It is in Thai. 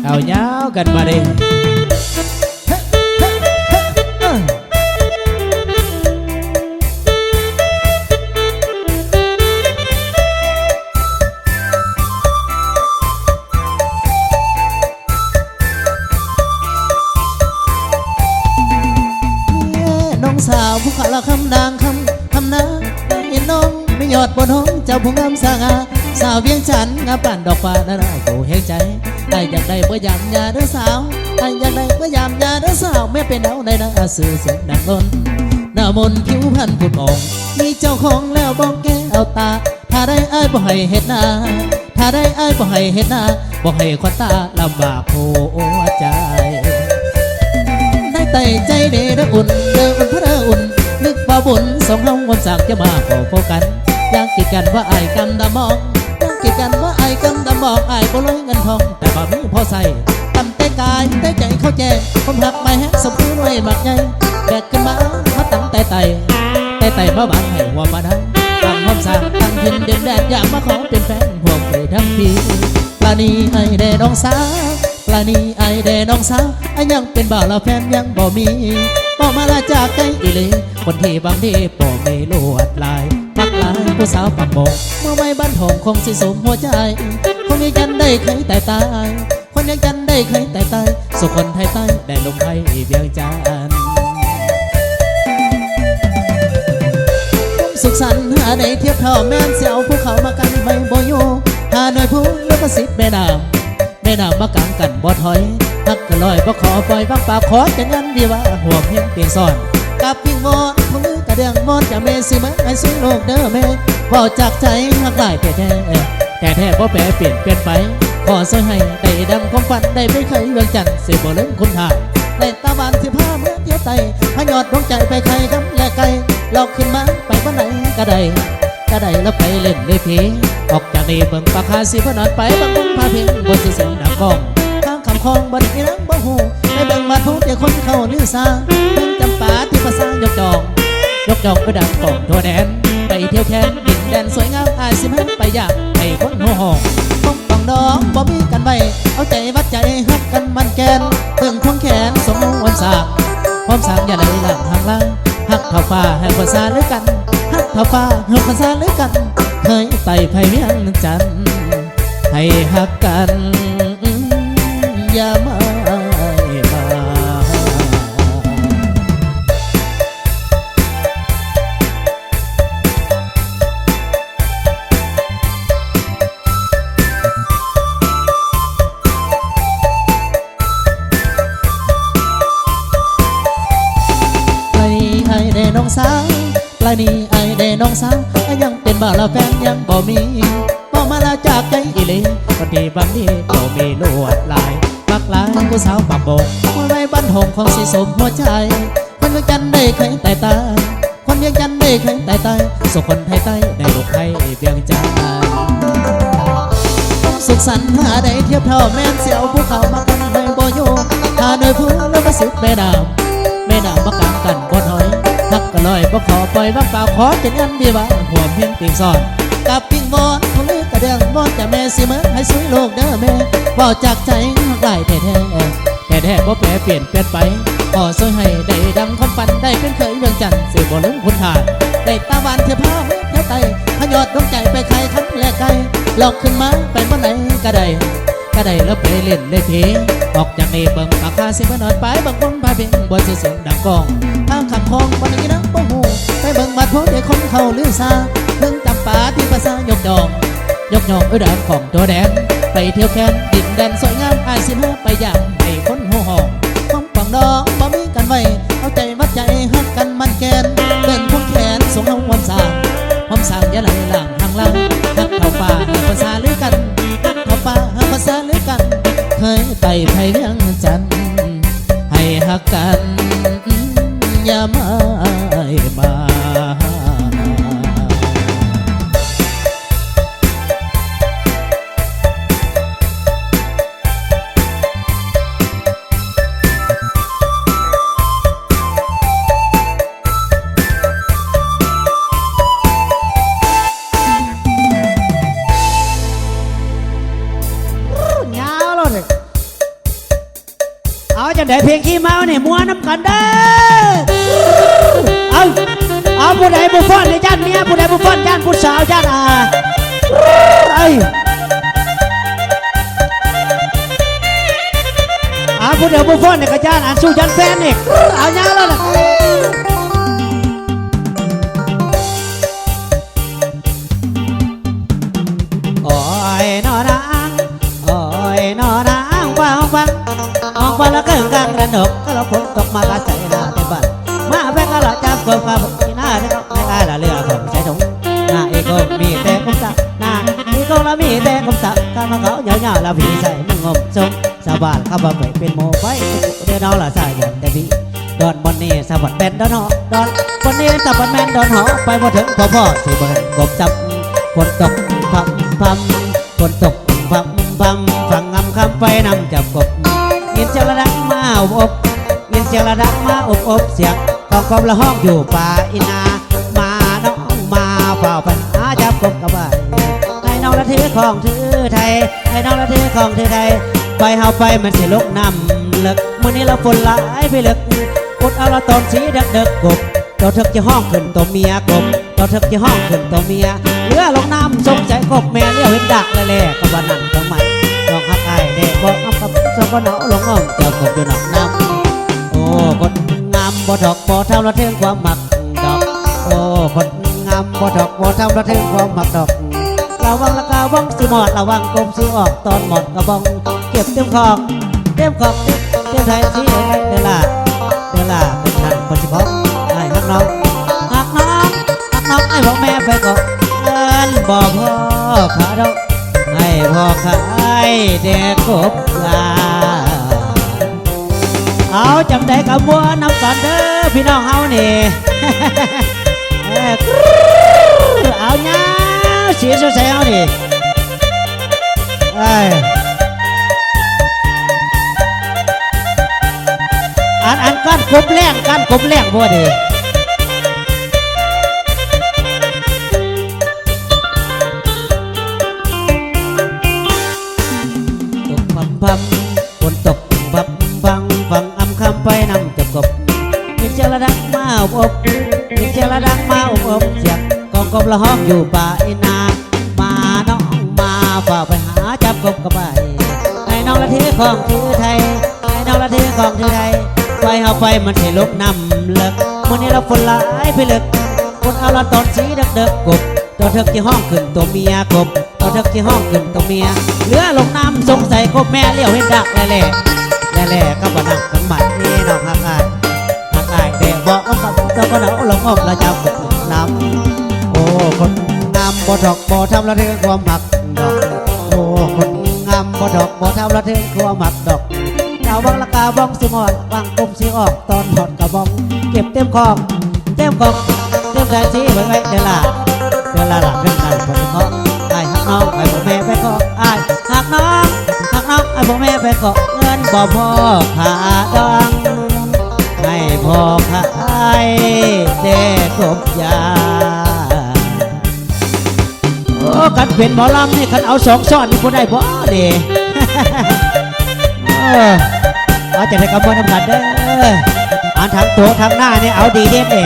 เอาเย้ากันมาดิน้องสาวผู้ขาละคำนางคำนางเห็นน้องไม่ยอดบนห้องเจ้าผู้งามสง่าสาวเวียงจันทร์งามปั่นดอกฟ้านาราโกเฮงใจไอ้อยากได้เมื่อยามยาเด้อสาวไอ้อยากได้เมื่อยามยาเด้อสาวแม่เป็นเอาในนาสื่อเสียงดังล้นหน้ามนผิวพันผุดอ่องมีเจ้าของแล้วบอกแกเอาตาถ้าได้ไอ้บ่ให้เห็ดหน้าถ้าได้ไอ้บ่ให้เห็ดหน้าบ่ให้ควันตาลำบากหัวใจได้แต่ใจเด้ออุ่นเด้ออุ่นพระเด้ออุ่นนึกบ่าบุญสองเฮาวันสักจะมาขอพบกันอยากกิดกันว่าไอ้กำดามองอยากกิดกันว่าไอ้กำดามองไอ้บ่รวยเงินทองแต่บ่มีพอใส่ตำแต่กายแต่ใจเข้าแจผมหักไม่แฮกสมบูรณ์ไว้หมักใหญ่แบกขึ้นมาตั้งแต่มาบังให้หัวมาดังตั้งห้องสร้างตั้งถิ่นเด่นแดนอยากมาขอเป็นแฟนห่วงไปทั้งปีปลานีไอเดน้องสาวปลานีไอเดน้องสาวไอยังเป็นบ่าวละแฟนยังบ่มีบ่มาลาจากใจอีหลีคนที่บางทีบ่มีลวดลายมักลายผู้สาวปักโบกเมื่อไม่บ้านทองคงสิสมหัวใจคงยังกันได้ใครแต่ตายคนยังกันได้ใครแต่ตายสุขคนไทยใต้ได้ลงให้เวียงจันทร์สุขสันต์หาได้เทียบเท่าแม่นเสียวภูเขามากันไม่บ่อยู่หาหน่อยผู้แล้วก็สิบแม่น้ำมากางกันบ่ถอยฮักก็ลอยบ่ขอปล่อยฟังปากขอจะยันดีว่าห่วงเพียงเตียงซ่อนกับพิงวอนของมือกระเดียงมอนจะเมสิมาให้สุยโลกเด้อแม่พอจากใจฮักได้แท้บ่แปรเปลี่ยนไปขอสวยให้ได้ดำของฝันได้ไม่เคยเวียงจันทร์สิบ่ลืมคุณทางในตะวันที่ผ้าเมื่อเที่ยวไตพยอดดวงใจไปใครกำและไกลหลอกขึ้นมาไปวันไหนก็ได้แล้วไปเล่นในเพออกจากนี้เบิ่งปากคาสิพนอนไปบางคนพาเพียงบนเสียงดังกองข้างคำคองบัดนี้นังบ่หูในเบิ่งมาทุกเดี๋ยวคนเข้าลือซาเบิ่งจำปาที่ภาษายกจองก็ดังกองทั่วแดนไปเที่ยวแค้นดินแดนสวยงามอาสิมันไปอยากให้คนหัวหองต้องดองบ่มีกันไว้เอาใจวัดใจฮักกันมันแกนเพิ่งควงแขนสมวันสางพร้อมสางอย่าได้หลังทางล่างฮักเท่าฟ้าให้ภาษาหรือกันฮักเท่าฟ้าให้ภาษาหรือกันเคยไต่ไผ่เมียงจันให้ฮักกันอย่ามาน้องสาวปลายนี้ไอเดน้องสาวยังเป็นบ่าวละแฟนยังบ่มีบ่มาลาจากใจอีหลีคนที่บางทีบ่มีลวดลายปักลายผู้สาวปักโบกคนไว้บ้านหงของสิสมหัวใจคนยังจันได้เคยแต่ตายคนยังจันได้เคยแต่ตายสุขคนไทยใต้ได้ลูกให้เวียงจันทร์สุขสันต์หาได้เทียบเท่าแม่นเสียวภูเขามากันให้บ่อยู่หาโดยผู้แล้วมาสิบแม่น้ำมากางกันบ่ถอยฮักก็ลอยบ่ขอปล่อยว่างเปล่าขอเป็นอันดีว่าห่วงเพียงติ่งซ่อนกับปิงบอนของลือกระเดียงมอนจะแม่สิเมื่อให้สุยโลกเด้อแม่บอกจากใจฮักได้แท้บ่แปรเปลี่ยนไปขอสวยให้ได้ดังความฝันได้เป็นเคยเวียงจันทร์สิบ่ลืมคุณทานได้ตาหวานเทียบผ้าเมื่อเที่ยวไตพยอดดวงใจไปใครคันและไกลหลอกขึ้นมาไปเมื่อไหนก็ได้แล้วไปเล่นในเพออกจากนี้เบิ่งปากคาสิมานอนไปบางคนพาเพียงบนเสียงดังกองทางขับคลองวันนี้นังบ่หูไปเบิ่งมาพบเด็กคนเข้าลือซาเบิ่งจำปาที่ภาษายกยองดังของตัวแดงไปเที่ยวแค้นดินแดนสวยงามอาสิมาไปอย่างให้คนหัวหองห้องฝั่งดองบ่มีกันไว้เอาใจวัดใจฮักกันมันแกนเดินพวงแขนสงห้องวันสางอย่าไหลหลังทางล่างฮักเท่าป่าภาษาหรือกันป่าภาษาหรือกันเคยไต่ไผ่เวียงจันทร์ให้ฮักกันอย่ามา จังไดเพลงขี้เมาเนี่ยมัวน้ำกันเด้อเอาผู้ใดผู้ฟ้อนในย่านเมียผู้ใดผู้ฟ้อนย่านผู้สาวย่านผู้เดียวผู้ฟ้อนในกระจานสู้ยันแฟนนี่เอาเงาแล้วล่ะโอ้ยนอนางโอ้ยนอนางฟังฟังออกมาแล้วก็กลางระดกก็เราฝนตกมากระใส่หน้าเต็มบ้านมาแพ้ก็เราจับกบกับที่หน้าที่เขาไม่กล้าละเรือของใส่ถุงหน้าอีกก็มีแต่คมสักหน้าอีกก็ละมีแต่คมสักการมาเขาเหยาๆแล้วพี่ใส่มึงงมทรงสาบานข้าบ่ไปเป็นโมไฟเดี๋ยวน้องละสายยันแต่พี่ดอนบอนนี่สะบัดแบนดอนหอดอนบอนนี่สะบัดแมนดอนหอไปบ่ถึงพ่อสิบ่กบจับฝนตกพัมพัมฝนตกพัมพัมฟังงำคำไปนำจับกบยินเสียงระดังมาอบยินเสียงระดังมาอบเสียงของกบละห้องอยู่ป่าอินามาน้องมาเฝ้าปัญหาจับกบกับใบให้น้องละถือของถือไทยให้น้องละถือของถือไทยไปเฮาไปมันสิลุกน้ำเลิกมื้อนี้เราฝนหลายไปเลิกกดเอาละตอนสีเด็กกบเราเถิกจะห้องขึ้นตัวเมียกบเราเถิกจะห้องขึ้นตัวเมียเรือลงน้ำสงใจกบแม่เลี้ยวเห็นดักแล่ๆกับวันนั้นทั้งมันลองหักไอ้เด็กบอกอ้ำกับสกหนอลงอ้อมเจ้ากบอยู่หนอกน้ำโอ้คนงามบ่ดอกบ่เท่าละเทิงความหมักดอกโอ้คนงามบ่ดอกบ่เท่าละเทิงความหมักดอกระวังละกาวังสิหมอดระวังกลมสิออกตอนหมดกระบองเก็บเต็มของเต็มไทยสิเดล่าเป็นนั่นคนสิพอกไอ้ฮักน้องไอ้บอกแม่ไปก็เงินบ่พ่อขาดอกให้พ่อขายเด็กกบลาเอาจำได้กับมัวน้ำกันเด้อพี่น้องเฮานี่ เอาเนี้ยเสียสดใสเอาดิอันก้านกบแรงบ่ดิตกพัมฝนตกพัมฟังอำคำไปนำจับกบยินเสียงระดังมาอบยินเสียงระดังมาอบเสียงกองกบละห้องอยู่ป่าอินามาน้องมาเฝ้าไปหาจับกบกับไปให้น้องละถือของถือไทยให้น้องละถือของถือไทยไปเอาไปมันสิลุกน้ำเลิกมื้อนี้เราฝนหลายไปเลิกคนเอาละตอนสีเด็กกบตัวเถิกที่ห้องขึ้นตัวเมียกบตัวเถิกที่ห้องขึ้นตัวเมียเรือลงน้ำสงสัยกบแม่เลี้ยวเห็นดักแล่ก็บ่นั่งกันบัดนี้น้องหักอายเด็กบอกอ้อมกับเจ้าก็หนาวลงอ้อมละจับน้ำโอ้คนงามบ่ดอกบ่ทำละเรื่องความหมักดอกโอ้คนงามบ่ดอกบ่ทำละเรื่องความหมักดอกดาวบังละกาบ้องสิมอดบังกลมสิออกตอนถอดกระบองเก็บเต็มของเต็มใจสิไว้เดี๋ยวละเรื่องนั้นผมขอไอ้หักน้องไอ้พ่อแม่ไปขอไอ้หักน้องไอ้พ่อแม่ไปขอเงินบ่พอขาดังให้พ่อขายเด็กกบยาโอ้กันเป็นหมอลำนี่กันเอา2 ซ้อนนี่บ่ได้บ่เด้เอาจะได้กำมือน้ำกันเด้ออ่านทางตัวทางหน้าเนี่ยเอาดีเด่นเด้